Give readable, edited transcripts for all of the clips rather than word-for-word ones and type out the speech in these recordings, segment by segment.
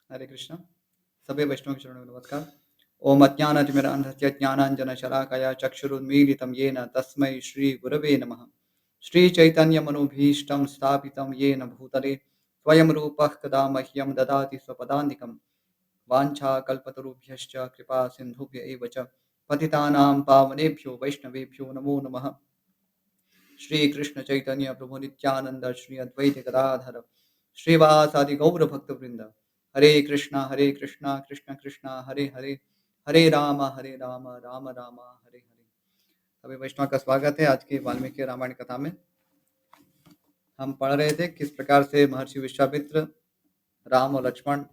हरे कृष्ण। सभी वैष्णव के चरणों में नमस्कार। ओम अज्ञानतिमिरान्धस्य ज्ञानाञ्जनशलाकया चक्षुरुन्मीलितं येन तस्मै श्रीगुरवे नमः। श्रीचैतन्यमनोभीष्टं स्थापितं येन भूतले स्वयं रूपः कदा मह्यं ददाति स्वपदान्तिकं। वाञ्छाकल्पतरुभ्यश्च कृपा सिन्धुभ्य एव च पतितानां पावनेभ्यो वैष्णवेभ्यो नमो नमः। श्री कृष्ण चैतन्य प्रभु नित्यानंद श्री अद्वैत गदाधर श्रीवासादि गौर भक्त वृंद हरे कृष्णा कृष्ण कृष्णा हरे हरे हरे राम राम राम हरे हरे। सभी वैष्णव का स्वागत है। आज की वाल्मीकि रामायण कथा में हम पढ़ रहे थे किस प्रकार से महर्षि विश्वामित्र राम और लक्ष्मण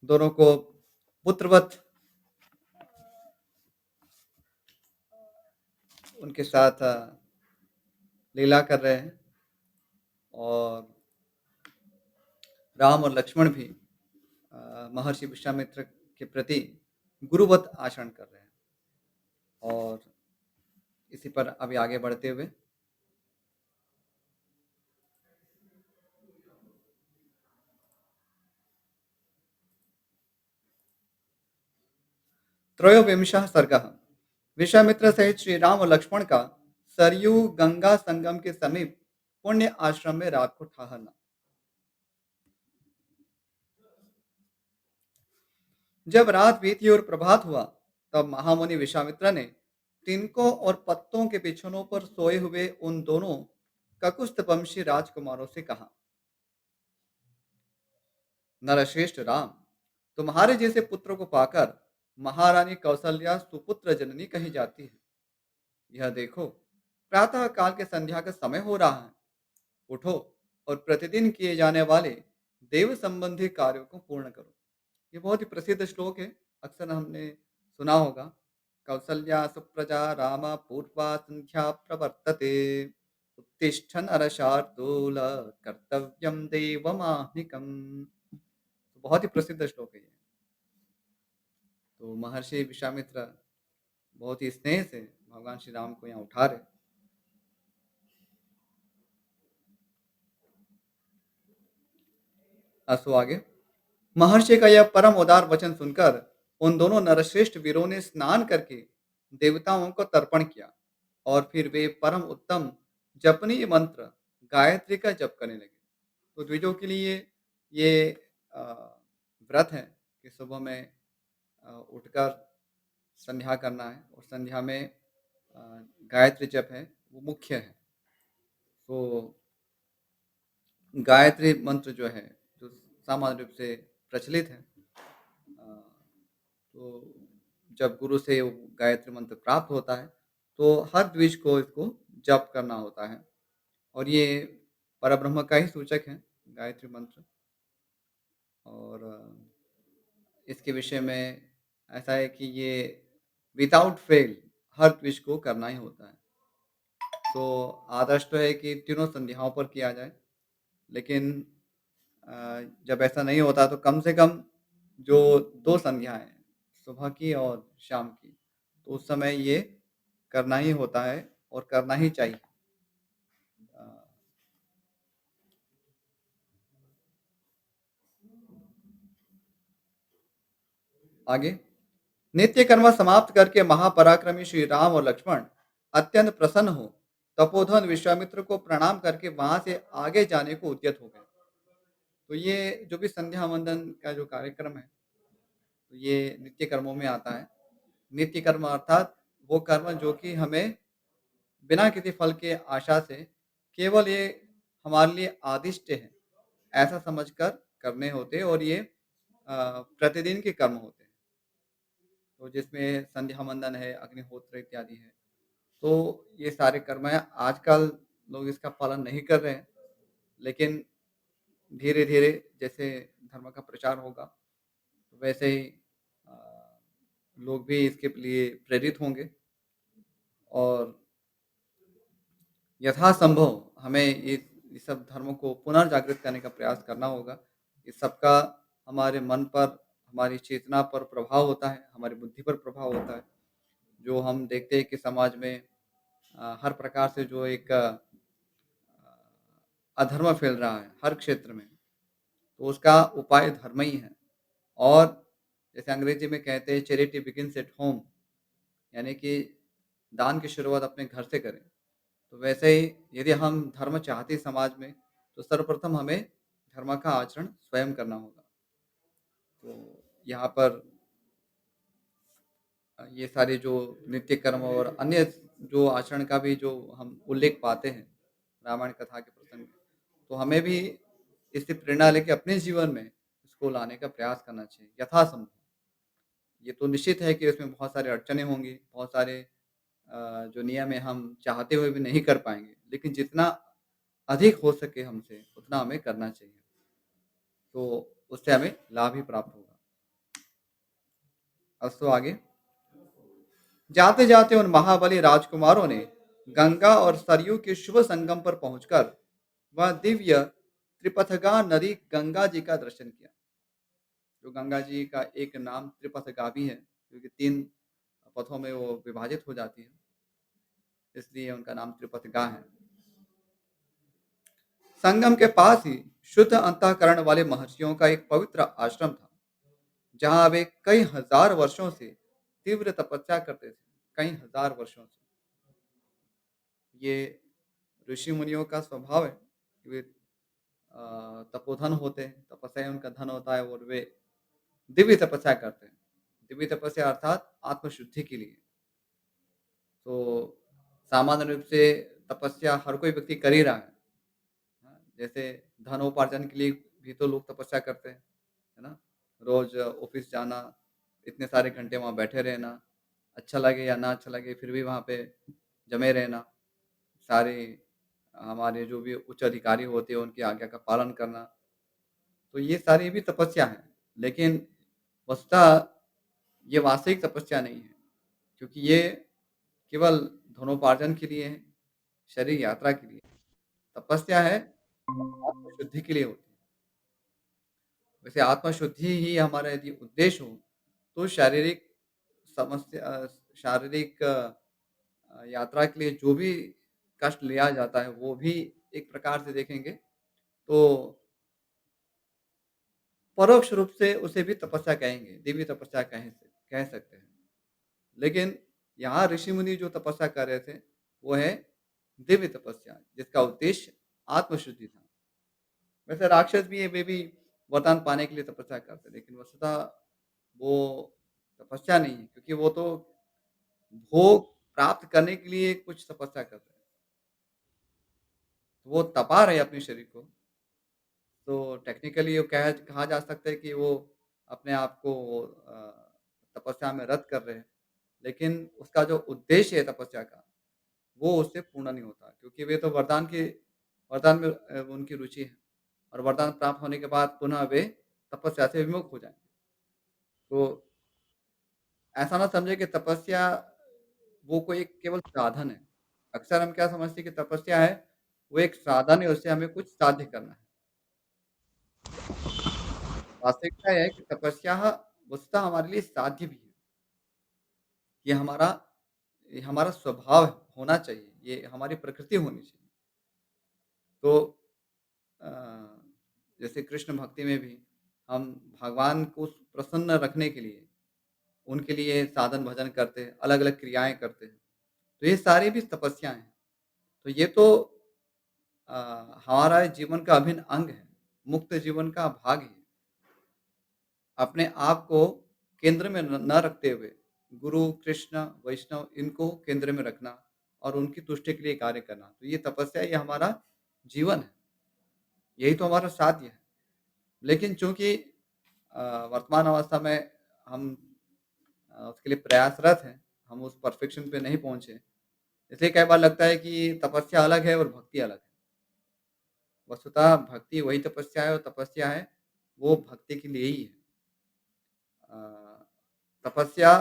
दोनों को पुत्रवत उनके साथ लीला कर रहे हैं और राम और लक्ष्मण भी महर्षि विश्वामित्र के प्रति गुरुवत आचरण कर रहे हैं। और इसी पर अभी आगे बढ़ते हुए त्रयोविंशः सर्गः। विश्वामित्र सहित श्री राम और लक्ष्मण का सरयू गंगा संगम के समीप पुण्य आश्रम में रात को ठहरना। जब रात बीती और प्रभात हुआ तब महामुनि विश्वामित्र ने तिनकों और पत्तों के बिछौनों पर सोए हुए उन दोनों ककुस्तवंशी राजकुमारों से कहा, नरश्रेष्ठ राम, तुम्हारे जैसे पुत्र को पाकर महारानी कौशल्या सुपुत्र जननी कही जाती है। यह देखो, प्रातः काल के संध्या का समय हो रहा है। उठो और प्रतिदिन किए जाने वाले देव संबंधी कार्यों को पूर्ण करो। ये बहुत ही प्रसिद्ध श्लोक है, अक्सर हमने सुना होगा। कौसल्या सुप्रजा राम पूर्वा संध्या प्रवर्तते, उत्तिष्ठन् अरशार्दूल कर्तव्यम देवमाह्निकम्। बहुत ही प्रसिद्ध श्लोक है ये। तो महर्षि विश्वामित्र बहुत ही स्नेह से भगवान श्री राम को यहाँ उठा रहे। असो आगे महर्षि का यह परम उदार वचन सुनकर उन दोनों नरश्रेष्ठ वीरों ने स्नान करके देवताओं को तर्पण किया और फिर वे परम उत्तम जपनीय मंत्र गायत्री का जप करने लगे। तो द्विजों के लिए ये अ, व्रत है कि सुबह में उठकर संध्या करना है और संध्या में गायत्री जप है वो मुख्य है। तो गायत्री मंत्र जो है जो सामान्य रूप से प्रचलित है, तो जब गुरु से वो गायत्री मंत्र प्राप्त होता है तो हर द्विज को इसको जप करना होता है और ये परब्रह्म का ही सूचक है गायत्री मंत्र। और इसके विषय में ऐसा है कि ये विदाउट फेल हर द्विज को करना ही होता है। तो आदर्श तो है कि तीनों संध्याओं पर किया जाए, लेकिन जब ऐसा नहीं होता तो कम से कम जो 2 संध्याएँ हैं, सुबह की और शाम की, तो उस समय ये करना ही होता है और करना ही चाहिए। अ, आगे नित्य कर्म समाप्त करके महापराक्रमी श्री राम और लक्ष्मण अत्यंत प्रसन्न हो तपोधन विश्वामित्र को प्रणाम करके वहां से आगे जाने को उद्यत हो गए। तो ये जो भी संध्या वंदन का जो कार्यक्रम है, तो ये नित्य कर्मों में आता है। नित्य कर्म अर्थात वो कर्म जो कि हमें बिना किसी फल के आशा से केवल ये हमारे लिए आदिष्ट है ऐसा समझकर करने होते हैं और ये प्रतिदिन के कर्म होते हैं। तो जिसमें संध्या वंदन है, अग्निहोत्र इत्यादि है। तो ये सारे कर्म हैं। आजकल लोग इसका पालन नहीं कर रहे हैं, लेकिन धीरे-धीरे जैसे धर्म का प्रचार होगा, तो वैसे ही लोग भी इसके लिए प्रेरित होंगे और यथासंभव हमें ये सब धर्मों को पुनर्जागृत करने का प्रयास करना होगा। इस सबका हमारे मन पर, हमारी चेतना पर प्रभाव होता है, हमारी बुद्धि पर प्रभाव होता है। जो हम देखते हैं कि समाज में हर प्रकार से जो एक अधर्म फैल रहा है हर क्षेत्र में, तो उसका उपाय धर्म ही है। और जैसे अंग्रेजी में कहते हैं चैरिटी बिगिन्स एट होम, यानी कि दान की शुरुआत अपने घर से करें। तो वैसे ही यदि हम धर्म चाहते हैं समाज में, तो सर्वप्रथम हमें धर्म का आचरण स्वयं करना होगा। तो यहाँ पर ये सारे जो नित्य कर्म और अन्य जो आचरण का भी जो हम उल्लेख पाते हैं, रामायण कथा के प्रसंग में, तो हमें भी इससे प्रेरणा लेके अपने जीवन में इसको लाने का प्रयास करना चाहिए, यथासंभव। ये तो निश्चित है कि इसमें बहुत सारी अड़चनें होंगी, बहुत सारे जो नियम है हम चाहते हुए भी नहीं कर पाएँगे, लेकिन जितना अधिक हो सके हमसे, उतना हमें करना चाहिए। तो उससे हमें लाभ ही प्राप्त होगा। अस्तु आगे। जाते-जाते उन महाबली राजकुमारों ने गंगा और सरयू के शुभ संगम पर पहुंचकर वह दिव्य त्रिपथगा नदी गंगा जी का दर्शन किया। जो गंगा जी का एक नाम त्रिपथगा भी है, क्योंकि 3 पथों में वो विभाजित हो जाती है, इसलिए उनका नाम त्रिपथगा है। संगम के पास ही शुद्ध अंतःकरण वाले महर्षियों का एक पवित्र आश्रम था, जहाँ वे कई हजार वर्षों से तीव्र तपस्या करते थे, कई हजार वर्षों से। ये ऋषि मुनियों का स्वभाव है कि वे तपोधन होते हैं, तपस्या ही उनका धन होता है और वे दिव्य तपस्या करते हैं। दिव्य तपस्या अर्थात आत्मशुद्धि के लिए। तो सामान्य रूप से तपस्या हर कोई व्यक्ति कर ही रहा है। हाँ, जैसे धनोपार्जन के लिए भी तो लोग तपस्या करते हैं, है ना? रोज़ ऑफ़िस जाना, इतने सारे घंटे वहाँ बैठे रहना, अच्छा लगे या ना अच्छा लगे फिर भी वहाँ पे जमे रहना, सारे हमारे जो भी उच्च अधिकारी होते हैं उनकी आज्ञा का पालन करना, तो ये सारी भी तपस्या है। लेकिन वस्तुतः ये वास्तविक तपस्या नहीं है, क्योंकि ये केवल धनोपार्जन के लिए है, शरीर यात्रा के लिए। तपस्या है आत्मशुद्धि के लिए होती है। वैसे आत्मशुद्धि ही हमारा यदि उद्देश्य हो, तो शारीरिक यात्रा के लिए जो भी कष्ट लिया जाता है, वो भी एक प्रकार से देखेंगे, तो परोक्ष रूप से उसे भी तपस्या कहेंगे, दिव्य तपस्या कह सकते हैं। लेकिन यहाँ ऋषि-मुनि जो तपस्या कर रहे थे, वो है दिव्य तपस्या, जिसका उद्देश्य आत्मशुद्धि था। वैसे राक्षस भी है, वे भी वरदान पाने के लिए तपस्या करते हैं, लेकिन वस्तुतः वो तपस्या नहीं है, क्योंकि वो तो भोग प्राप्त करने के लिए कुछ तपस्या कर रहे हैं। वो तपा रहे हैं अपने शरीर को, तो टेक्निकली ये कहा जा सकता है कि वो अपने आप को तपस्या में रत कर रहे हैं। लेकिन उसका जो उद्देश्य है तपस्या का, वो उससे पूर्ण नहीं होता, क्योंकि वे तो वरदान में उनकी रुचि है और वरदान प्राप्त होने के बाद पुनः वे तपस्या से विमुख हो जाएँगे। तो ऐसा ना समझें कि तपस्या वो कोई एक केवल साधन है। अक्सर हम क्या समझते हैं कि तपस्या है, वो एक साधन है, उससे हमें कुछ साध्य करना है। वास्तविकता ये है कि तपस्या वस्तुतः हमारे लिए साध्य भी है। ये हमारा स्वभाव होना चाहिए, ये हमारी प्रकृति होनी चाहिए। तो अ, जैसे कृष्ण भक्ति में भी हम भगवान को प्रसन्न रखने के लिए, उनके लिए साधन भजन करते हैं, अलग-अलग क्रियाएँ करते हैं। तो ये सारी भी तपस्या हैं। तो ये तो अ, हमारा जीवन का अभिन्न अंग है, मुक्त जीवन का भाग है। अपने आप को केंद्र में न रखते हुए गुरु, कृष्ण, वैष्णव इनको केंद्र में रखना और उनकी तुष्टि के लिए कार्य करना। तो ये तपस्या ये हमारा जीवन है, यही तो हमारा साध्य है। लेकिन चूँकि अ, वर्तमान अवस्था में हम उसके लिए प्रयासरत हैं, हम उस परफेक्शन पे नहीं पहुँचे, इसलिए कई बार लगता है कि तपस्या अलग है और भक्ति अलग है। वस्तुतः भक्ति वही तपस्या है और तपस्या है, वो भक्ति के लिए ही है। अ, तपस्या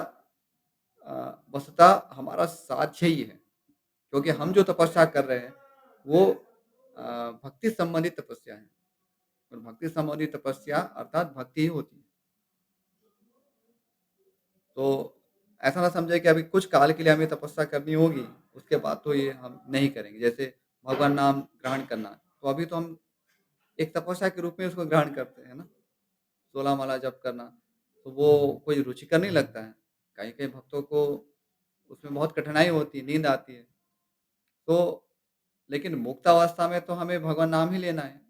वस्तुतः हमारा साध्य ही है, क्योंकि हम जो तपस्या कर रहे हैं, वो भक्ति संबंधित तपस्या है और भक्ति संबंधित तपस्या अर्थात भक्ति ही होती है। तो ऐसा ना समझें कि अभी कुछ काल के लिए हमें तपस्या करनी होगी, उसके बाद तो ये हम नहीं करेंगे। जैसे भगवान नाम ग्रहण करना, तो अभी तो हम एक तपस्या के रूप में उसको ग्रहण करते हैं ना, 16 माला जप करना, तो वो कोई रुचिकर नहीं लगता है। कई-कई भक्तों को उसमें बहुत कठिनाई होती है, नींद आती है। तो लेकिन मुक्तावस्था में तो हमें भगवान नाम ही लेना है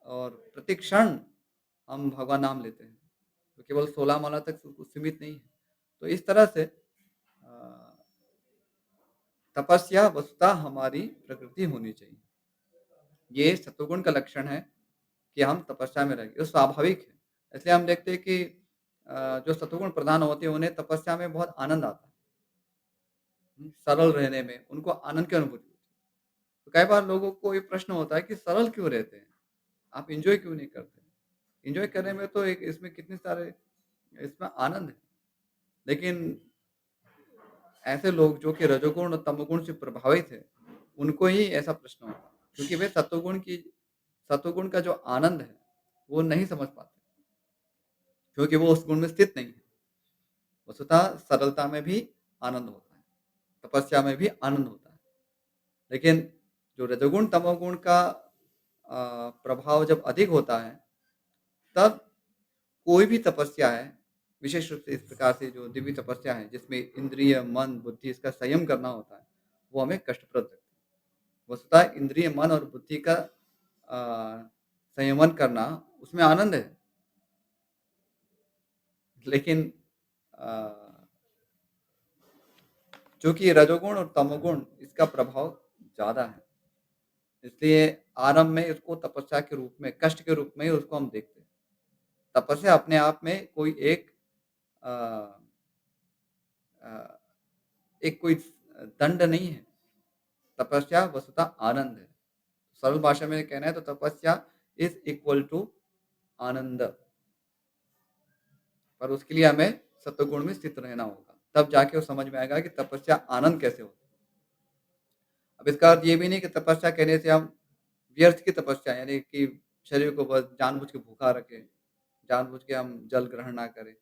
और प्रति क्षण हम भगवान नाम लेते हैं। तो केवल 16 माला तक सीमित नहीं है। तो इस तरह से तपस्या वस्तुतः हमारी प्रकृति होनी चाहिए। ये सत्वगुण का लक्षण है कि हम तपस्या में रहेंगे, ये स्वाभाविक है। इसलिए हम देखते हैं कि जो सत्वगुण प्रधान होते हैं, उन्हें तपस्या में बहुत आनंद आता है। सरल रहने में उनको आनंद की अनुभूति होती है। तो कई बार लोगों को ये प्रश्न होता है कि सरल क्यों रहते हैं? आप एन्जॉय क्यों नहीं करते? एन्जॉय करने में तो एक इसमें कितने सारे इसमें आनंद है। लेकिन ऐसे लोग जो कि रजोगुण और तमोगुण से प्रभावित है, उनको ही ऐसा प्रश्न होता है। क्योंकि वे सत्वगुण का जो आनंद है, वो नहीं समझ पाते, क्योंकि वो उस गुण में स्थित नहीं है। वस्तुतः सरलता में भी आनंद होता है, तपस्या में भी आनंद होता है। लेकिन जो रजोगुण, तमोगुण का प्रभाव जब अधिक होता है, तब कोई भी तपस्या है, विशेष रूप से इस प्रकार से जो दिव्य तपस्या है, जिसमें इंद्रिय, मन, बुद्धि इसका संयम करना होता है, वो हमें कष्टप्रद लगती है। वस्तुतः इंद्रिय, मन और बुद्धि का संयमन करना, उसमें आनंद है। लेकिन अ, चूँकि रजोगुण और तमोगुण इसका प्रभाव ज़्यादा है, इसलिए आरंभ में इसको तपस्या के रूप में, कष्ट के रूप में ही उसको हम देखते हैं। तपस्या अपने आप में कोई अ अ, एक कोई दंड नहीं है। तपस्या वस्तुतः आनंद है। सरल भाषा में कहना है तो तपस्या इज़ इक्वल टू आनंद। पर उसके लिए हमें सत्वगुण में स्थित रहना होगा। तब जाके वो समझ में आएगा कि तपस्या आनंद कैसे होती है। अब इसका अर्थ ये भी नहीं कि तपस्या करने से हम व्यर्थ की तपस्या यानी कि शरीर को बस जानबूझ के भूखा रखें, जानबूझ के हम जल ग्रहण ना करें।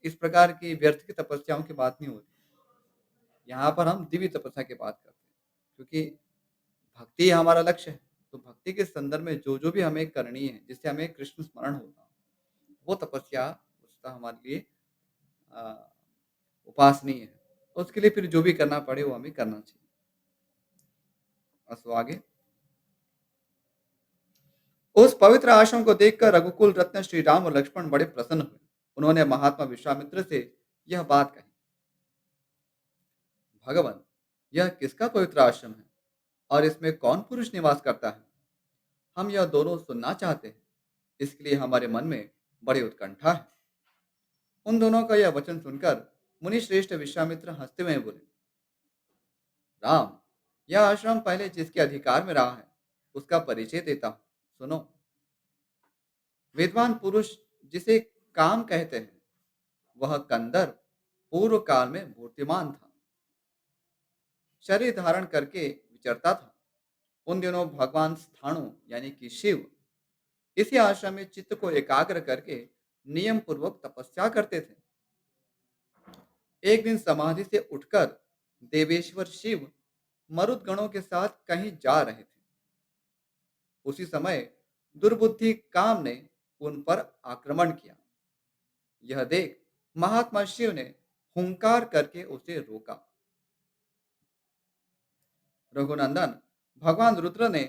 इस प्रकार की व्यर्थ की तपस्याओं की बात नहीं होती। यहाँ पर हम दिव्य तपस्या की बात करते हैं, क्योंकि भक्ति हमारा लक्ष्य है। तो भक्ति के संदर्भ में जो-जो भी हमें करनी है, जिससे हमें कृष्ण स्मरण होता, वो तपस्या उसका हमारे लिए अ, उपासनीय है। तो उसके लिए फिर जो भी करना पड़े वो हमें करना चाहिए। बस वो आगे उस पवित्र आश्रम को देखकर रघुकुल रत्न श्री राम और लक्ष्मण बड़े प्रसन्न हुए। उन्होंने महात्मा विश्वामित्र से यह बात कही, भगवान, यह किसका पवित्र आश्रम है और इसमें कौन पुरुष निवास करता है? हम यह दोनों सुनना चाहते हैं, इसके लिए हमारे मन में बड़ी उत्कंठा है। उन दोनों का यह वचन सुनकर मुनि श्रेष्ठ विश्वामित्र हंसते हुए बोले, राम, यह आश्रम पहले जिसके अधिकार में रहा है, उसका परिचय देता हूँ। सुनो, विद्वान पुरुष जिसे काम कहते हैं, वह कंदर पूर्व काल में मूर्तिमान था, शरीर धारण करके विचरता था। उन दिनों भगवान स्थाणु यानी कि शिव इसी आश्रम में चित्त को एकाग्र करके नियम पूर्वक तपस्या करते थे। एक दिन समाधि से उठकर देवेश्वर शिव मरुत गणों के साथ कहीं जा रहे थे। उसी समय दुर्बुद्धि काम ने उन पर आक्रमण किया। यह देख महात्मा शिव ने हुंकार करके उसे रोका। रघुनंदन, भगवान रुद्र ने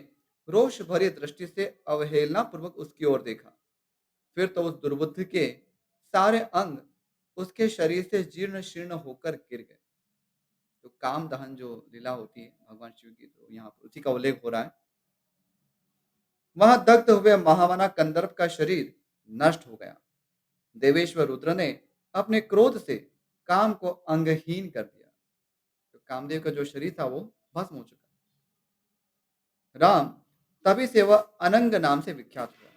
रोष भरी दृष्टि से अवहेलना पूर्वक उसकी ओर देखा। फिर तो उस दुर्बुद्धि के सारे अंग उसके शरीर से जीर्ण शीर्ण होकर गिर गए। तो काम दहन जो लीला होती है भगवान शिव की, तो यहाँ पर उसी का उल्लेख हो रहा है। वहां दग्ध हुए महामना कंदर्प का शरीर नष्ट हो गया। देवेश्वर रुद्र ने अपने क्रोध से काम को अंगहीन कर दिया। तो कामदेव का जो शरीर था वो भस्म हो चुका। राम, तभी से वह अनंग नाम से विख्यात हुआ।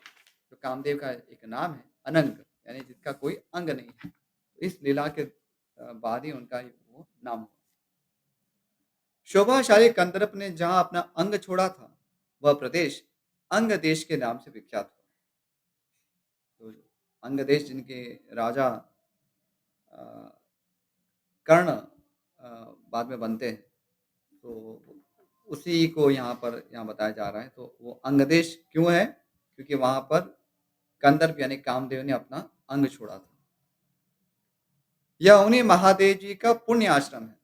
तो कामदेव का एक नाम है अनंग, यानी जिसका कोई अंग नहीं है। तो इस लीला के बाद ही उनका वो नाम हुआ। शोभाशाली कंदर्प ने जहां अपना अंग छोड़ा था, वह प्रदेश अंग देश के नाम से विख्यात हुआ। तो अंग देश जिनके राजा अ, कर्ण बाद में बनते हैं, तो उसी को यहाँ बताया जा रहा है। तो वो अंगदेश क्यों है? क्योंकि वहाँ पर कंदर्प यानी कामदेव ने अपना अंग छोड़ा था। यह उन्हीं महादेव जी का पुण्य आश्रम है।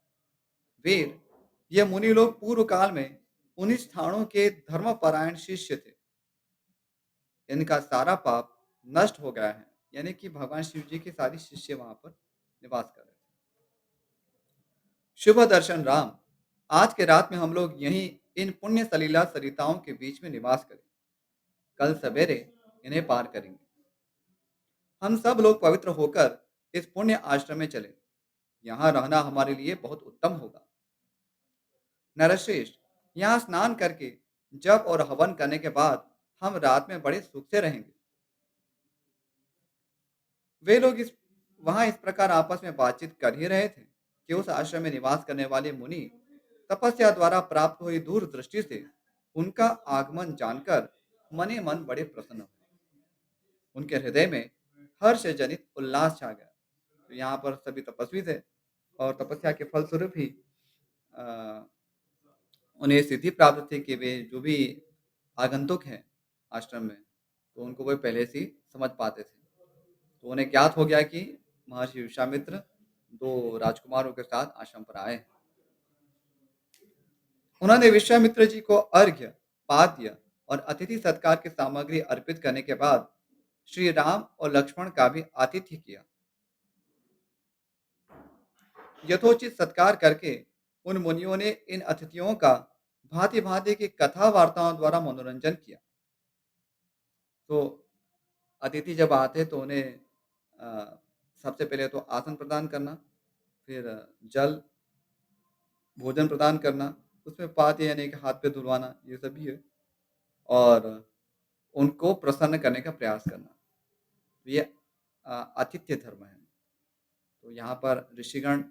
वीर, ये मुनि लोग पूर्व काल में उन्हीं स्थानों के धर्मपरायण शिष्य थे। इनका सारा पाप नष्ट हो गया है। यानी कि भगवान शिव जी के सारे शिष्य वहां पर निवास कर रहे थे। शुभ दर्शन राम, आज के रात में हम लोग यहीं इन पुण्य सलीला सरिताओं के बीच में निवास करें। कल सवेरे इन्हें पार करेंगे। हम सब लोग पवित्र होकर इस पुण्य आश्रम में चले। यहाँ रहना हमारे लिए बहुत उत्तम होगा। नरश्रेष्ठ, यहाँ स्नान करके जप और हवन करने के बाद हम रात में बड़े सुख से रहेंगे। वे लोग इस वहां इस प्रकार आपस में बातचीत कर ही रहे थे कि उस आश्रम में निवास करने वाले मुनि तपस्या द्वारा प्राप्त हुई दूरदृष्टि से उनका आगमन जानकर मने मन बड़े प्रसन्न हुए। उनके हृदय में हर्ष जनित उल्लास छा गया। तो यहाँ पर सभी तपस्वी थे और तपस्या के फलस्वरूप ही अ, उन्हें सिद्धि प्राप्त थी कि वे जो भी आगंतुक हैं आश्रम में, तो उनको वे पहले से ही समझ पाते थे। तो उन्हें ज्ञात हो गया कि महर्षि विश्वामित्र दो राजकुमारों के साथ आश्रम पर आए हैं। उन्होंने विश्वामित्र जी को अर्घ्य, पाद्य और अतिथि सत्कार की सामग्री अर्पित करने के बाद श्री राम और लक्ष्मण का भी आतिथ्य किया। यथोचित सत्कार करके उन मुनियों ने इन अतिथियों का भांति भांति की कथा वार्ताओं द्वारा मनोरंजन किया। तो अतिथि जब आते तो उन्हें अ, सबसे पहले तो आसन प्रदान करना, फिर जल, भोजन प्रदान करना, उसमें पात यानी कि हाथ पे धुलवाना, ये सब भी है। और उनको प्रसन्न करने का प्रयास करना। तो ये आतिथ्य धर्म है। तो यहाँ पर ऋषिगण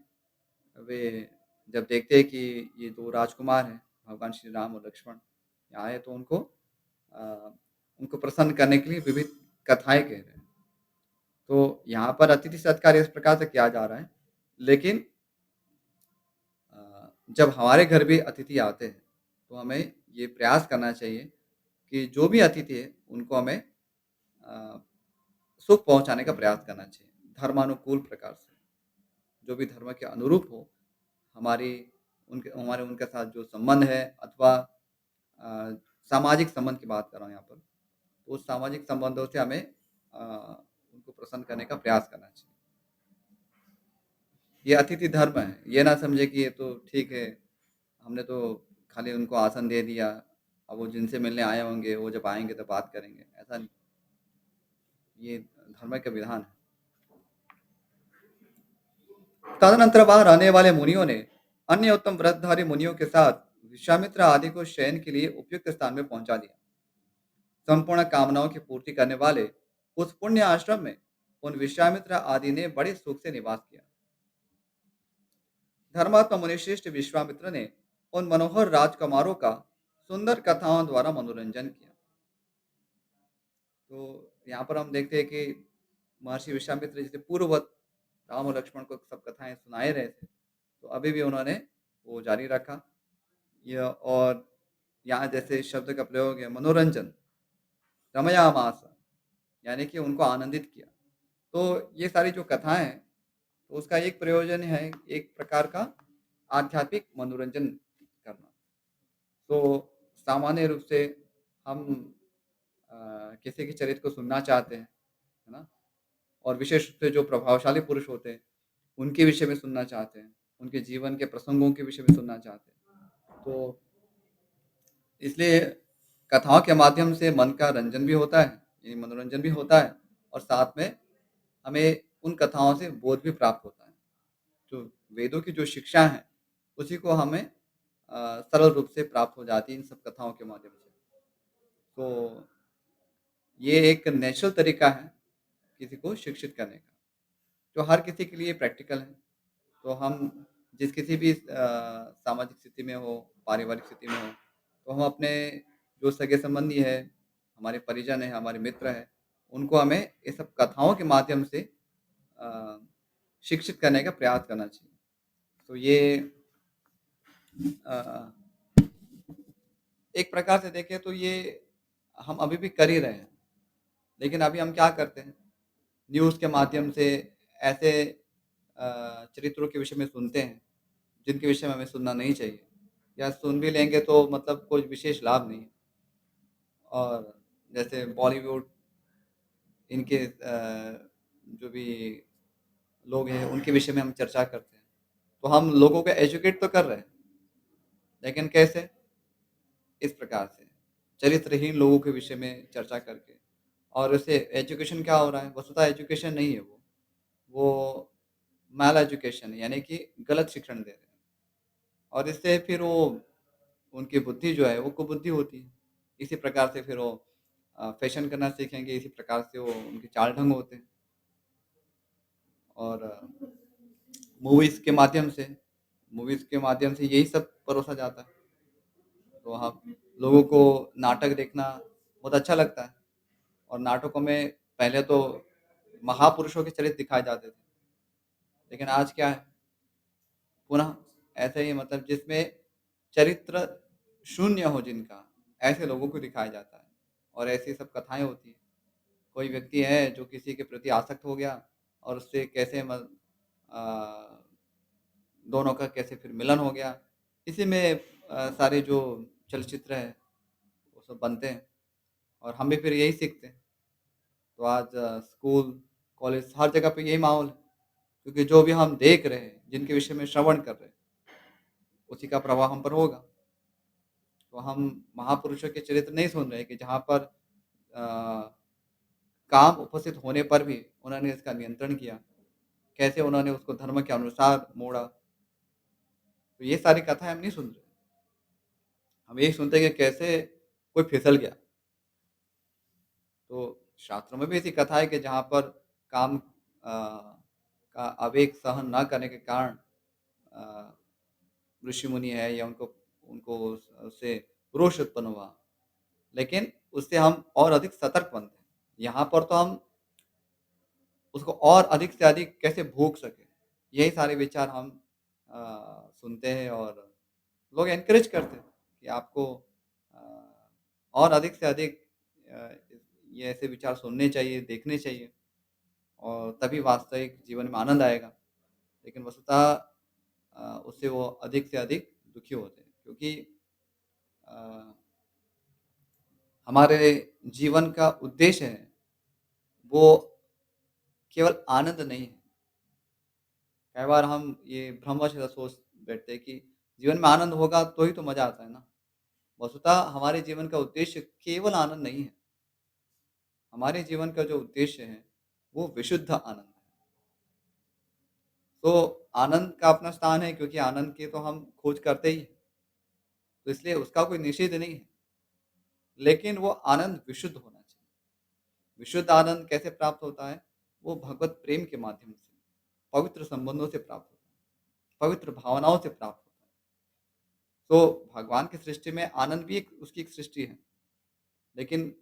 वे जब देखते हैं कि ये दो राजकुमार हैं, भगवान श्री राम और लक्ष्मण यहाँ आए, तो अ, उनको प्रसन्न करने के लिए विविध कथाएँ कह रहे हैं। तो यहाँ पर अतिथि सत्कार इस प्रकार से किया जा रहा है। लेकिन जब हमारे घर भी अतिथि आते हैं, तो हमें ये प्रयास करना चाहिए कि जो भी अतिथि है, उनको हमें अ, सुख पहुँचाने का प्रयास करना चाहिए, धर्मानुकूल प्रकार से। जो भी धर्म के अनुरूप हो, हमारी हमारे उनके साथ जो संबंध है, अथवा अ, सामाजिक संबंध की बात कर रहा हूँ यहाँ पर। तो उस सामाजिक संबंधों से हमें उनको प्रसन्न करने का प्रयास करना चाहिए। ये अतिथि धर्म है। ये ना समझे कि ये तो ठीक है, हमने तो खाली उनको आसन दे दिया, अब वो जिनसे मिलने आए होंगे, वो जब आएँगे तो बात करेंगे, ऐसा नहीं। ये धर्म का विधान है। तदनंतर वहां रहने वाले मुनियों ने अन्य उत्तम व्रतधारी मुनियों के साथ विश्वामित्र आदि को शयन के लिए उपयुक्त स्थान में पहुंचा दिया। संपूर्ण कामनाओं की पूर्ति करने वाले उस पुण्य आश्रम में उन विश्वामित्र आदि ने बड़े सुख से निवास किया। धर्मात्मा मुनिश्रेष्ठ विश्वामित्र ने उन मनोहर राजकुमारों का सुंदर कथाओं द्वारा मनोरंजन किया। तो यहाँ पर हम देखते हैं कि महर्षि विश्वामित्र जैसे पूर्ववत राम और लक्ष्मण को सब कथाएं सुनाए रहे थे, तो अभी भी उन्होंने वो जारी रखा। यह और यहाँ जैसे शब्द का प्रयोग है मनोरंजन, रमयामास, यानी कि उनको आनंदित किया। तो ये सारी जो कथाएं हैं, तो उसका एक प्रयोजन है, एक प्रकार का आध्यात्मिक मनोरंजन करना। तो सामान्य रूप से हम किसी के चरित्र को सुनना चाहते हैं, है ना? और विशेष रूप से जो प्रभावशाली पुरुष होते हैं, उनके विषय में सुनना चाहते हैं, उनके जीवन के प्रसंगों के विषय में सुनना चाहते हैं। तो इसलिए कथाओं के माध्यम से मन का रंजन भी होता है, ये मनोरंजन भी होता है, और साथ में हमें उन कथाओं से बोध भी प्राप्त होता है। जो वेदों की जो शिक्षा है, उसी को हमें सरल रूप से प्राप्त हो जाती है इन सब कथाओं के माध्यम से। तो ये एक नेचुरल तरीका है किसी को शिक्षित करने का, जो हर किसी के लिए प्रैक्टिकल है। तो हम जिस किसी भी सामाजिक स्थिति में हो, पारिवारिक स्थिति में हो, तो हम अपने जो सगे-संबंधी हैं, हमारे परिजन हैं, हमारे मित्र हैं, उनको हमें ये सब कथाओं के माध्यम से अ, शिक्षित करने का प्रयास करना चाहिए। तो ये अ, एक प्रकार से देखें तो ये हम अभी भी कर ही रहे हैं। लेकिन अभी हम क्या करते हैं, न्यूज़ के माध्यम से ऐसे चरित्रों के विषय में सुनते हैं, जिनके विषय में हमें सुनना नहीं चाहिए, या सुन भी लेंगे तो मतलब कोई विशेष लाभ नहीं है। और जैसे बॉलीवुड, इनके जो भी लोग हैं, उनके विषय में हम चर्चा करते हैं। तो हम लोगों को एजुकेट तो कर रहे हैं, लेकिन कैसे? इस प्रकार से, चरित्रहीन लोगों के विषय में चर्चा करके। और उससे एजुकेशन क्या हो रहा है? वस्तुतः एजुकेशन नहीं है वो मैल एजुकेशन है, यानी कि गलत शिक्षण दे रहे हैं। और इससे फिर वो उनकी बुद्धि जो है वो कुबुद्धि होती है। इसी प्रकार से फिर वो फैशन करना सीखेंगे, इसी प्रकार से वो उनके चाल ढंग होते हैं। और मूवीज़ के माध्यम से यही सब परोसा जाता है। तो हाँ, लोगों को नाटक देखना बहुत अच्छा लगता है। और नाटकों में पहले तो महापुरुषों के चरित्र दिखाए जाते थे, लेकिन आज क्या है, पुनः ऐसे ही मतलब जिसमें चरित्र शून्य हो जिनका, ऐसे लोगों को दिखाया जाता है और ऐसी सब कथाएँ होती हैं। कोई व्यक्ति है जो किसी के प्रति आसक्त हो गया और उससे कैसे अ, दोनों का कैसे फिर मिलन हो गया। इसी में सारे जो चलचित्र हैं, वो सब बनते हैं और हम भी फिर यही सीखते हैं। तो आज स्कूल, कॉलेज हर जगह पे यही माहौल है, क्योंकि जो भी हम देख रहे हैं, जिनके विषय में श्रवण कर रहे हैं, उसी का प्रभाव हम पर होगा। तो हम महापुरुषों के चरित्र नहीं सुन रहे कि जहाँ पर काम उपस्थित होने पर भी उन्होंने इसका नियंत्रण किया, कैसे उन्होंने उसको धर्म के अनुसार मोड़ा। तो ये सारी कथाएँ हम नहीं सुन रहे। हम यही सुनते हैं कि कैसे कोई फिसल गया। तो शास्त्रों में भी ऐसी कथा है कि जहाँ पर काम का आवेग सहन ना करने के कारण अ, ऋषि मुनि है या उनको उनको उससे रोष उत्पन्न हुआ। लेकिन उससे हम और अधिक सतर्क बनते हैं। यहाँ पर तो हम उसको और अधिक से अधिक कैसे भोग सकें, यही सारे विचार हम सुनते हैं और लोग एनकरेज करते हैं कि आपको और अधिक से अधिक अ, ये ऐसे विचार सुनने चाहिए, देखने चाहिए और तभी वास्तविक जीवन में आनंद आएगा। लेकिन वस्तुतः उससे वो अधिक से अधिक दुखी होते हैं, क्योंकि अ, हमारे जीवन का उद्देश्य है, वो केवल आनंद नहीं है। कई बार हम ये भ्रमवश ऐसा सोच बैठते हैं कि जीवन में आनंद होगा तो ही तो मज़ा आता है ना। वस्तुतः हमारे जीवन का उद्देश्य केवल आनंद नहीं है। हमारे जीवन का जो उद्देश्य है, वो विशुद्ध आनंद है। तो आनंद का अपना स्थान है, क्योंकि आनंद की तो हम खोज करते ही हैं, तो इसलिए उसका कोई निषेध नहीं है। लेकिन वो आनंद विशुद्ध होना चाहिए। विशुद्ध आनंद कैसे प्राप्त होता है? वो भगवत प्रेम के माध्यम से, पवित्र संबंधों से प्राप्त होता है, पवित्र भावनाओं से प्राप्त होता है। तो भगवान की सृष्टि में आनंद भी एक उसकी एक सृष्टि है। लेकिन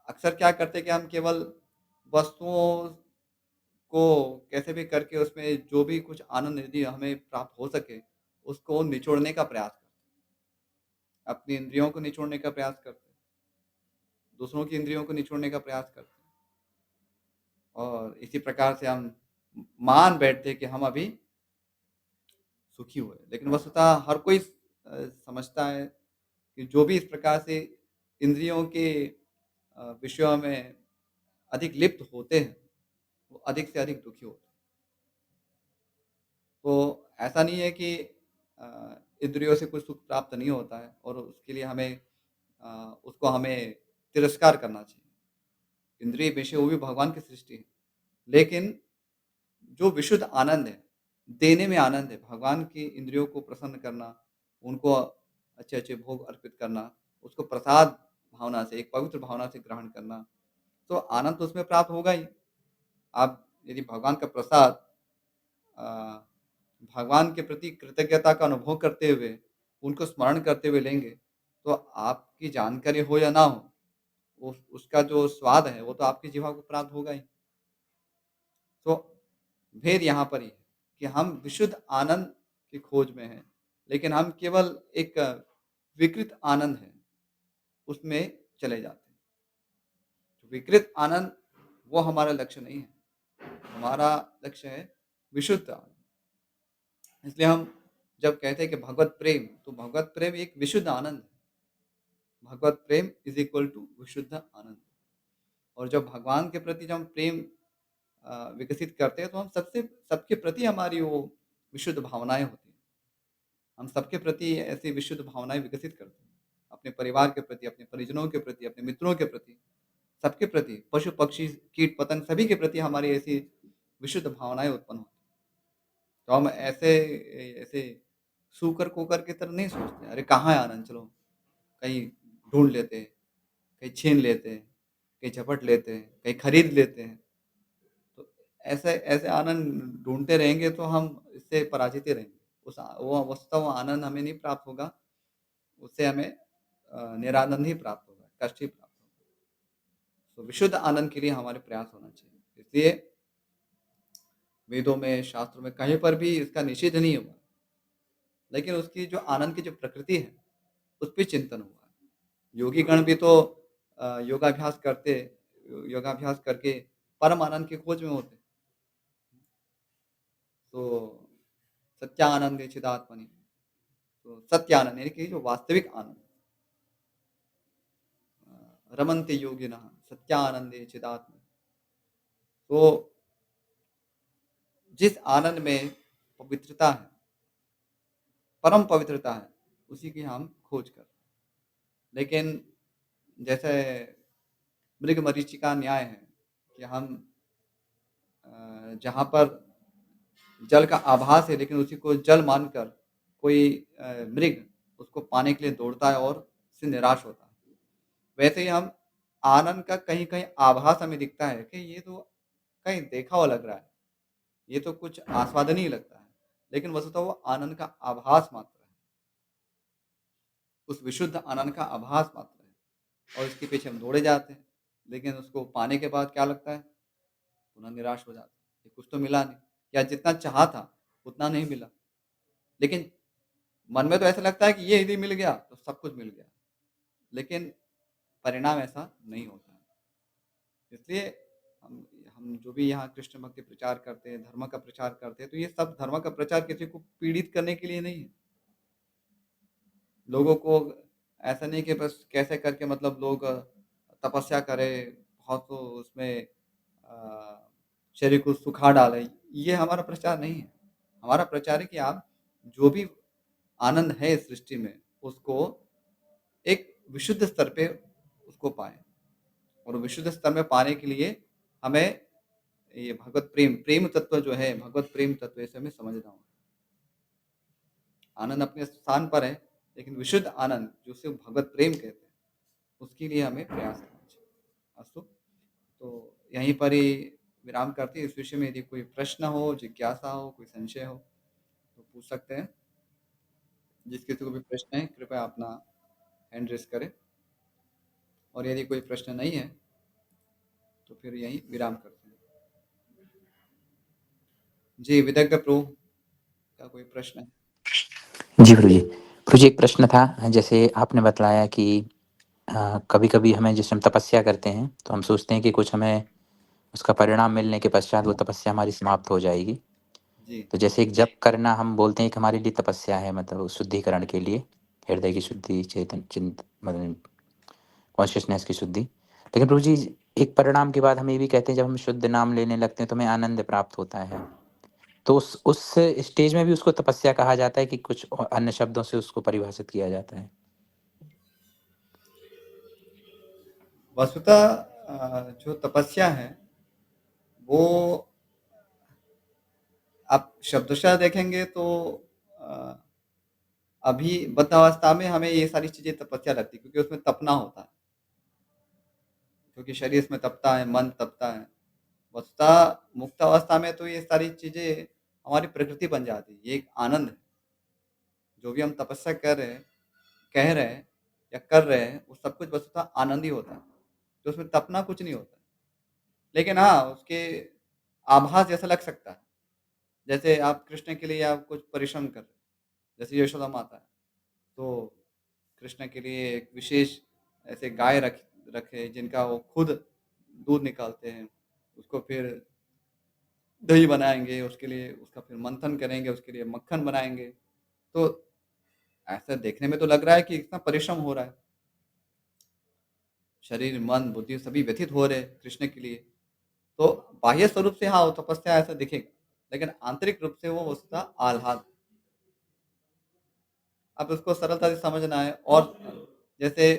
अक्सर क्या करते हैं कि हम केवल वस्तुओं को कैसे भी करके उसमें जो भी कुछ आनंद यदि हमें प्राप्त हो सके, उसको निचोड़ने का प्रयास करते हैं। अपनी इंद्रियों को निचोड़ने का प्रयास करते हैं, दूसरों की इंद्रियों को निचोड़ने का प्रयास करते हैं और इसी प्रकार से हम मान बैठते हैं कि हम अभी सुखी हुए। लेकिन वस्तुतः हर कोई समझता है कि जो भी इस प्रकार से इंद्रियों के विषयों में अधिक लिप्त होते हैं, वो अधिक से अधिक दुखी होते हैं। तो ऐसा नहीं है कि इंद्रियों से कुछ सुख प्राप्त नहीं होता है और उसके लिए उसको हमें तिरस्कार करना चाहिए। इंद्रिय विषय वो भी भगवान की सृष्टि है। लेकिन जो विशुद्ध आनंद है, देने में आनंद है, भगवान की इंद्रियों को प्रसन्न करना, उनको अच्छे-अच्छे भोग अर्पित करना, उसको प्रसाद भावना से, एक पवित्र भावना से ग्रहण करना, तो आनंद तो उसमें प्राप्त होगा ही। आप यदि भगवान का प्रसाद अ, भगवान के प्रति कृतज्ञता का अनुभव करते हुए, उनको स्मरण करते हुए लेंगे, तो आपकी जानकारी हो या ना हो, उसका जो स्वाद है, वो तो आपकी जीवा को प्राप्त होगा ही। तो भेद यहाँ पर ही है कि हम विशुद्ध आनंद की खोज में हैं, लेकिन हम केवल एक विकृत आनंद है, उसमें चले जाते हैं। तो विकृत आनंद वो हमारा लक्ष्य नहीं है। हमारा लक्ष्य है विशुद्ध आनंद। इसलिए हम जब कहते हैं कि भगवत प्रेम, तो भगवत प्रेम एक विशुद्ध आनंद है। भगवत प्रेम इज़ इक्वल टू विशुद्ध आनंद। और जब भगवान के प्रति जब हम प्रेम विकसित करते हैं, तो हम सबके प्रति हमारी वो विशुद्ध भावनाएँ होती हैं। हम सबके प्रति ऐसी विशुद्ध भावनाएँ विकसित करते हैं। अपने परिवार के प्रति, अपने परिजनों के प्रति, अपने मित्रों के प्रति, सबके प्रति, पशु-पक्षी, कीट-पतंग सभी के प्रति हमारी ऐसी विशुद्ध भावनाएँ उत्पन्न होती हैं। तो हम ऐसे सूकर-कोकर की तरह नहीं सोचते हैं, अरे कहाँ है आनंद? चलो कहीं ढूँढ लेते हैं, कहीं छीन लेते हैं, कहीं झपट लेते हैं, कहीं खरीद लेते हैं। तो ऐसे ऐसे आनंद ढूँढते रहेंगे तो हम इससे पराजित ही रहेंगे। वो वस्तुतः वो आनंद हमें नहीं प्राप्त होगा, उससे हमें निरानंद ही प्राप्त होगा, कष्ट ही प्राप्त होगा। तो विशुद्ध आनंद के लिए हमारे प्रयास होना चाहिए। इसलिए वेदों में, शास्त्रों में कहीं पर भी इसका निषेध नहीं हुआ, लेकिन उसकी जो आनंद की जो प्रकृति है, उस पे चिंतन हुआ है। योगी गण भी तो योगाभ्यास करके परम आनंद की खोज में होते। तो सत्यानंदे चिदात्मनि, तो सत्य आनंद यानी कि जो वास्तविक आनंद, रमन्ते योगिनः सत्यानंदे चिदात्मनि। तो जिस आनंद में पवित्रता है, परम पवित्रता है, उसी की हम खोज कर रहे हैं। लेकिन जैसे मृगमरीचिका न्याय है कि हम जहाँ पर जल का आभास है, लेकिन उसी को जल मानकर कोई मृग उसको पाने के लिए दौड़ता है और उससे निराश होता है। वैसे ही हम आनंद का कहीं-कहीं आभास हमें दिखता है कि ये तो कहीं देखा हुआ लग रहा है, ये तो कुछ आस्वादनीय लगता है, लेकिन वस्तुतः वो आनंद का आभास मात्र है, उस विशुद्ध आनंद का आभास मात्र है और इसके पीछे हम दौड़े जाते हैं, लेकिन उसको पाने के बाद क्या लगता है? पुनः निराश हो जाते हैं, कि कुछ तो मिला नहीं या जितना चाहा था, उतना नहीं मिला। लेकिन मन में तो ऐसा लगता है कि ये यदि मिल गया, तो सब कुछ मिल गया, लेकिन परिणाम ऐसा नहीं होता है। इसलिए हम हम जो भी यहाँ कृष्ण भक्ति प्रचार करते हैं, धर्म का प्रचार करते हैं, तो ये सब धर्म का प्रचार किसी को पीड़ित करने के लिए नहीं है। लोगों को ऐसा नहीं कि बस कैसे करके मतलब लोग तपस्या करें, बहुत तो उसमें शरीर को सुखा डालें, ये हमारा प्रचार नहीं है। हमारा प्रचार है कि आप जो भी आनंद है इस सृष्टि में, उसको एक विशुद्ध स्तर पे उसको पाएँ और विशुद्ध स्तर में पाने के लिए हमें ये भगवत प्रेम तत्व जो है, भगवत प्रेम तत्व इसे हमें समझना होगा। आनंद अपने स्थान पर है, लेकिन विशुद्ध आनंद जिसे भगवत प्रेम कहते हैं, उसके लिए हमें प्रयास करना चाहिए। अस्तु, तो यहीं पर ही विराम करते हैं। इस विषय में यदि कोई प्रश्न हो, जिज्ञासा हो, कोई संशय हो, तो पूछ सकते हैं। जिस किसी को भी प्रश्न है, कृपया अपना हैंड रेज़ करें और यदि कोई प्रश्न नहीं है, तो फिर यहीं विराम करते हैं। जी, विदग्ध प्रभु का कोई प्रश्न है? जी गुरुजी। गुरुजी एक प्रश्न था, जैसे आपने बतलाया कि कभी-कभी हमें जैसे हम तपस्या करते हैं, तो हम सोचते हैं कि कुछ हमें उसका परिणाम मिलने के पश्चात वो तपस्या हमारी समाप्त हो जाएगी। जी, तो जैसे एक जप करना हम बोलते हैं कि हमारे लिए तपस्या है, मतलब उस शुद्धिकरण के लिए, हृदय की शुद्धि, चेतन चिंत मतलब कॉन्शसनेस की शुद्धि। लेकिन प्रभु जी, एक परिणाम के बाद हम ये भी कहते हैं जब हम शुद्ध नाम लेने लगते हैं तो हमें आनंद प्राप्त होता है। तो उस स्टेज में भी उसको तपस्या कहा जाता है कि कुछ अन्य शब्दों से उसको परिभाषित किया जाता है? वस्तुतः जो तपस्या है, वो आप शब्दशः देखेंगे तो अ, अभी बद्धावस्था में हमें ये सारी चीज़ें तपस्या लगती है क्योंकि उसमें तपना होता है, क्योंकि शरीर इसमें तपता है, मन तपता है। वस्तुतः मुक्त अवस्था में तो ये सारी चीज़ें हमारी प्रकृति बन जाती है, ये एक आनंद है। जो भी हम तपस्या कर रहे हैं, कह रहे हैं या कर रहे हैं, वो सब कुछ वस्तुतः आनंद ही होता है, तो उसमें तपना कुछ नहीं होता है। लेकिन हाँ, उसके आभास जैसा लग सकता है, जैसे आप कृष्ण के लिए आप कुछ परिश्रम कर रहे हैं, जैसे यशोदा माता है, तो कृष्ण के लिए एक विशेष ऐसे गाय रखे जिनका वो खुद दूध निकालते हैं। उसको फिर दही बनाएँगे, उसके लिए उसका फिर मंथन करेंगे, उसके लिए मक्खन बनाएँगे। तो ऐसा देखने में तो लग रहा है कि इतना परिश्रम हो रहा है। शरीर, मन, बुद्धि सभी व्यथित हो रहे हैं कृष्ण के लिए। तो बाह्य स्वरूप से हाँ, वो तपस्या ऐसा दिखेगा, लेकिन आंतरिक रूप से वो उसका आह्लाद। अब उसको सरलता से समझना है और जैसे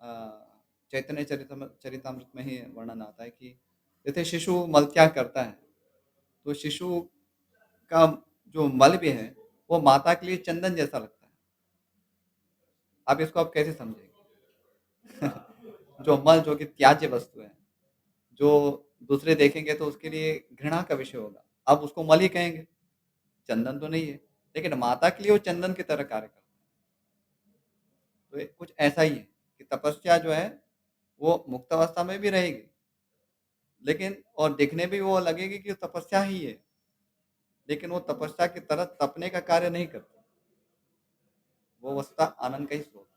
अ, चैतन्य चरितामृत में ही वर्णन आता है कि जैसे शिशु मलत्याग करता है, तो शिशु का जो मल भी है, वो माता के लिए चंदन जैसा लगता है। अब इसको आप कैसे समझेंगे? जो मल जो कि त्याज्य वस्तु है, जो दूसरे देखेंगे तो उसके लिए घृणा का विषय होगा। अब उसको मल ही कहेंगे, चंदन तो नहीं है। लेकिन माता के लिए वो चंदन की तरह कार्य करता है। तो ये कुछ ऐसा ही है कि तपस्या जो है, वो मुक्त अवस्था में भी रहेगी, लेकिन और दिखने भी वो लगेगी कि तपस्या ही है, लेकिन वो तपस्या की तरह तपने का कार्य नहीं करती। वो वस्तुतः आनंद का ही स्रोत है।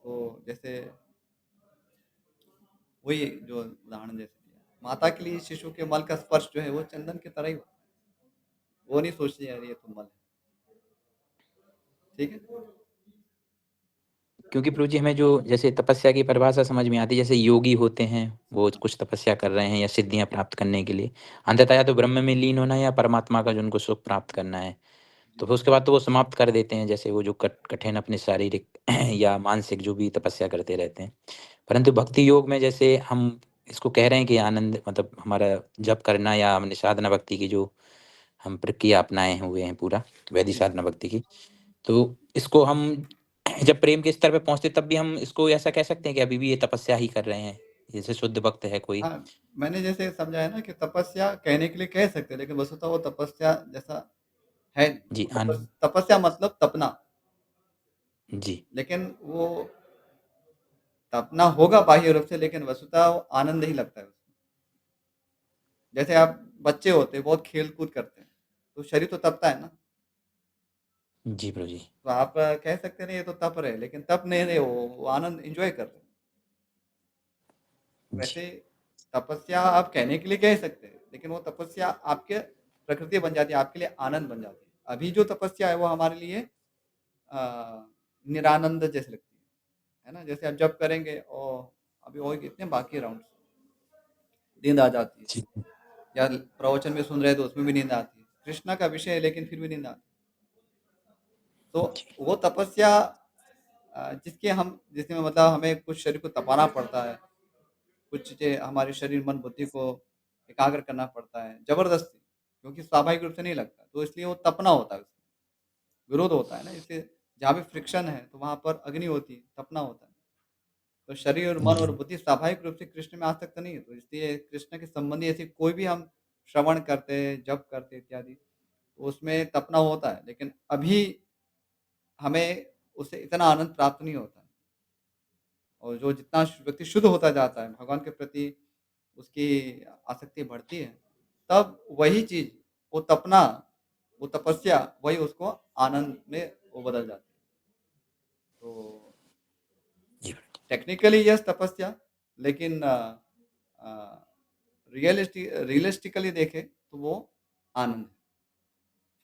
तो जैसे वही जो उदाहरण जैसे दिया, माता के लिए शिशु के मल का स्पर्श जो है वो चंदन की तरह ही होता है। वो नहीं सोचती यार ये तो मल है, ठीक है? क्योंकि प्रभु जी हमें जो जैसे तपस्या की परिभाषा समझ में आती है, जैसे योगी होते हैं, वो कुछ तपस्या कर रहे हैं या सिद्धियाँ प्राप्त करने के लिए। अंततः या तो ब्रह्म में लीन होना है या परमात्मा का जो उनको सुख प्राप्त करना है। तो जी, फिर उसके बाद तो वो समाप्त कर देते हैं, जैसे वो जो कठिन अपने शारीरिक या मानसिक जो भी तपस्या करते रहते हैं। परंतु भक्ति योग में जैसे हम इसको कह रहे हैं कि आनंद मतलब हमारा जप करना या हमने साधना भक्ति की जो हम प्रक्रिया अपनाए हुए हैं पूरा, वैदिक जी। साधना भक्ति की। तो इसको हम जब प्रेम के स्तर पे पहुँचते तब भी हम इसको ऐसा कह सकते हैं कि अभी भी ये तपस्या ही कर रहे हैं। जैसे शुद्ध भक्त है कोई। हाँ, मैंने जैसे समझा है ना कि तपस्या कहने के लिए कह सकते हैं, लेकिन वस्तुतः वो तपस्या जैसा है नहीं। जी, वो तपस्या मतलब तपना, जी, लेकिन वो तपना होगा बाह्य रूप से, लेकिन वस्तुतः वो आनंद नहीं लगता है उसमें। जैसे आप बच्चे होते हैं, बहुत खेल-कूद करते हैं, तो शरीर तो तपता है ना, जी प्रभु जी। तो आप कह सकते हैं ना ये तो तप रहे हैं, लेकिन तप नहीं रहे वो आनंद एन्जॉय कर रहे हैं। जी, वैसे तपस्या आप कहने के लिए कह सकते हैं, लेकिन वो तपस्या आपके प्रकृति बन जाती है, आपके लिए आनंद बन जाती है। अभी जो तपस्या है वो हमारे लिए निरानंद जैसी लगती है ना? जैसे आप जप करेंगे और अभी और कितने बाकी राउंड्स, नींद आ जाती है जी, या प्रवचन में सुन रहे हैं तो उसमें भी नींद आती है। कृष्णा का विषय है लेकिन फिर भी नींद आती है। तो जी, वो तपस्या जिसमें मतलब हमें कुछ शरीर को तपाना पड़ता है, कुछ चीज़ें हमारे शरीर, मन, बुद्धि को एकाग्र करना पड़ता है, ज़बरदस्ती, क्योंकि स्वाभाविक रूप से नहीं लगता, तो इसलिए वो तपना होता है उसमें, विरोध होता है ना, इसलिए जहाँ भी फ्रिक्शन है, तो वहाँ पर अग्नि होती है, तपना होता है। तो शरीर और मन जी, और बुद्धि स्वाभाविक रूप से कृष्ण में आसक्त नहीं है, तो इसलिए कृष्ण के संबंधी ऐसी कोई भी हम श्रवण करते हैं, जप करते हैं इत्यादि, तो उसमें तपना होता है, लेकिन अभी हमें उससे इतना आनंद प्राप्त नहीं होता है। और जो जितना व्यक्ति शुद्ध होता जाता है, भगवान के प्रति उसकी आसक्ति बढ़ती है, तब वही चीज़, वो तपना, वो तपस्या, वही उसको आनंद में वो बदल जाती है। तो जी, टेक्निकली यस तपस्या, लेकिन अ, रियलिस्टिकली देखें तो वो आनंद है,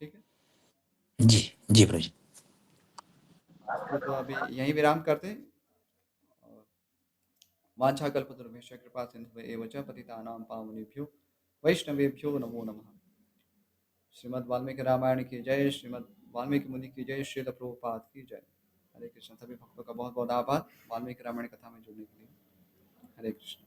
ठीक है? जी, जी प्रभु जी। इसको तो अभी यहीं विराम करते हैं और वाञ्छाकल्पतरुभ्यश्च कृपा सिन्धुभ्य एव च पतितानां पावनेभ्यो वैष्णवेभ्यो नमो नमः। श्रीमद् वाल्मीकि रामायण की जय, श्रीमद् वाल्मीकि मुनि की जय, श्रील प्रभुपाद की जय। हरे कृष्ण। सभी भक्तों का बहुत बहुत आभार वाल्मीकि रामायण कथा में जुड़ने के लिए। हरे कृष्ण।